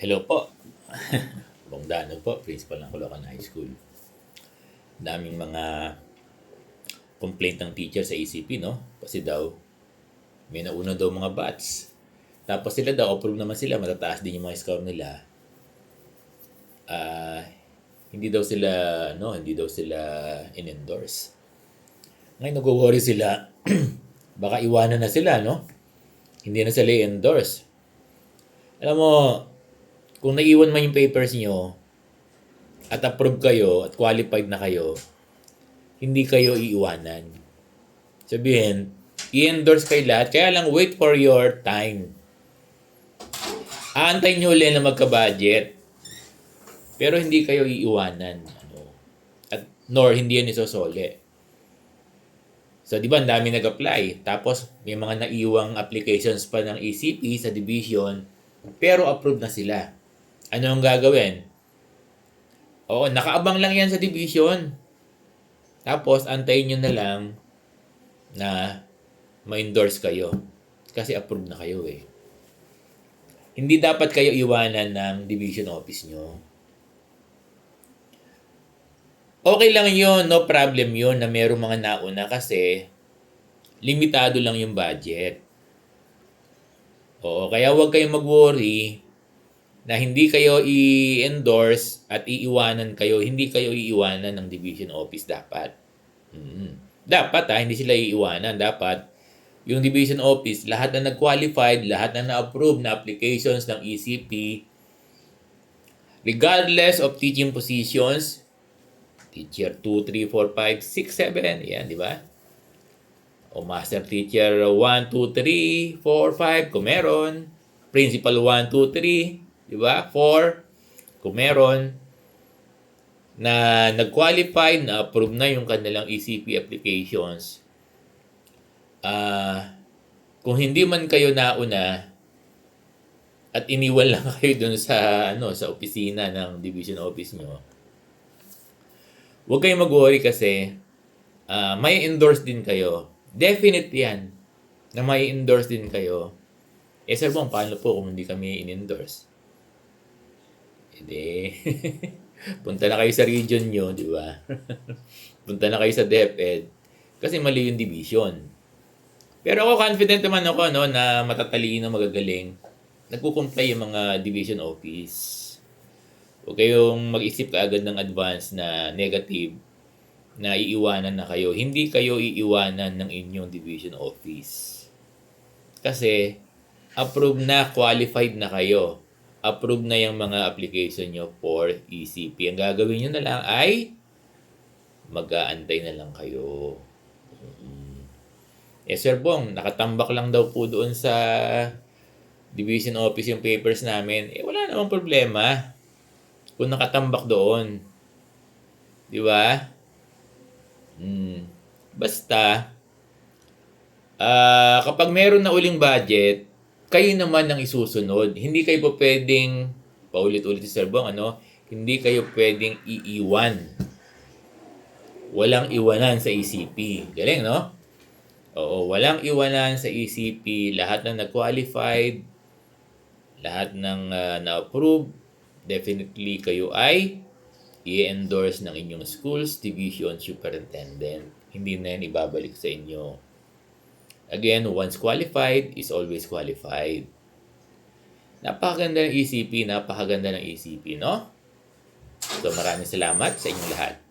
Hello po. Bongdano po, principal ng Caloocan High School. Daming mga complaint ng teacher sa ECP, no? Kasi daw, may nauna daw mga bats. Tapos sila daw, approve naman sila, matataas din yung mga score nila. Hindi daw sila, hindi daw sila in-endorse. Ngayon, nag-worry sila, baka iwanan na sila, no? Hindi na sila i-endorse. Alam mo, kung naiwan man yung papers nyo, at approve kayo, at qualified na kayo, hindi kayo iiwanan. Sabihin, i-endorse kayo lahat, kaya lang wait for your time. Aantayin nyo ulit na magka-budget. Pero hindi kayo iiwanan. At nor hindi yan isosole. So, di ba, ang dami nag-apply. Tapos, may mga naiwang applications pa ng ECP sa division, pero approved na sila. Ano ang gagawin? Oo, nakaabang lang yan sa division. Tapos, antayin nyo na lang na ma-endorse kayo. Kasi approved na kayo eh. Hindi dapat kayo iwanan ng division office nyo. Okay lang yun, no problem yun na mayroong mga nauna kasi limitado lang yung budget. Oo, kaya huwag kayong mag-worry na hindi kayo i-endorse at iiwanan kayo, hindi kayo iiwanan ng division office dapat. Dapat hindi sila iiwanan. Dapat yung division office, lahat na nag-qualified, lahat na na-approve na applications ng ECP, regardless of teaching positions, teacher 2, 3, 4, 5, 6, 7, yan, di ba? O master teacher 1, 2, 3, 4, 5, kung meron. Principal 1, 2, 3, di ba? 4, kung meron. Na nag-qualify, na-approve na yung kanilang ECP applications. Kung hindi man kayo nauna, at iniwan lang kayo dun sa, sa opisina ng division office nyo, huwag kayong mag-worry kasi may endorse din kayo. Definite yan na may endorse din kayo. Sir Bong, paano po kung hindi kami in-endorse? Hindi. Punta na kayo sa region nyo, di ba? Punta na kayo sa DepEd. Kasi mali yung division. Pero ako confident naman ako na matatalino, magagaling. Nagko-comply yung mga division office. Huwag kayong mag-isip kaagad ng advance na negative na iiwanan na kayo. Hindi kayo iiwanan ng inyong division office. Kasi approved na, qualified na kayo. Approved na yung mga application nyo for ECP. Ang gagawin nyo na lang ay mag-aantay na lang kayo. Sir Bong, nakatambak lang daw po doon sa division office yung papers namin. Wala namang problema kung nakatambak doon. Di ba? Basta, kapag meron na uling budget, kayo naman ang isusunod. Hindi kayo po pwedeng, paulit-ulit si Sir Bong, hindi kayo pwedeng iiwan. Walang iwanan sa ECP. Galing, no? Oo, walang iwanan sa ECP. Lahat ng nag-qualified, lahat ng na-approve, definitely kayo ay i-endorse ng inyong school's division superintendent. Hindi na yan ibabalik sa inyo. Again, once qualified is always qualified. Napakaganda ng ECP, no? So maraming salamat sa inyong lahat.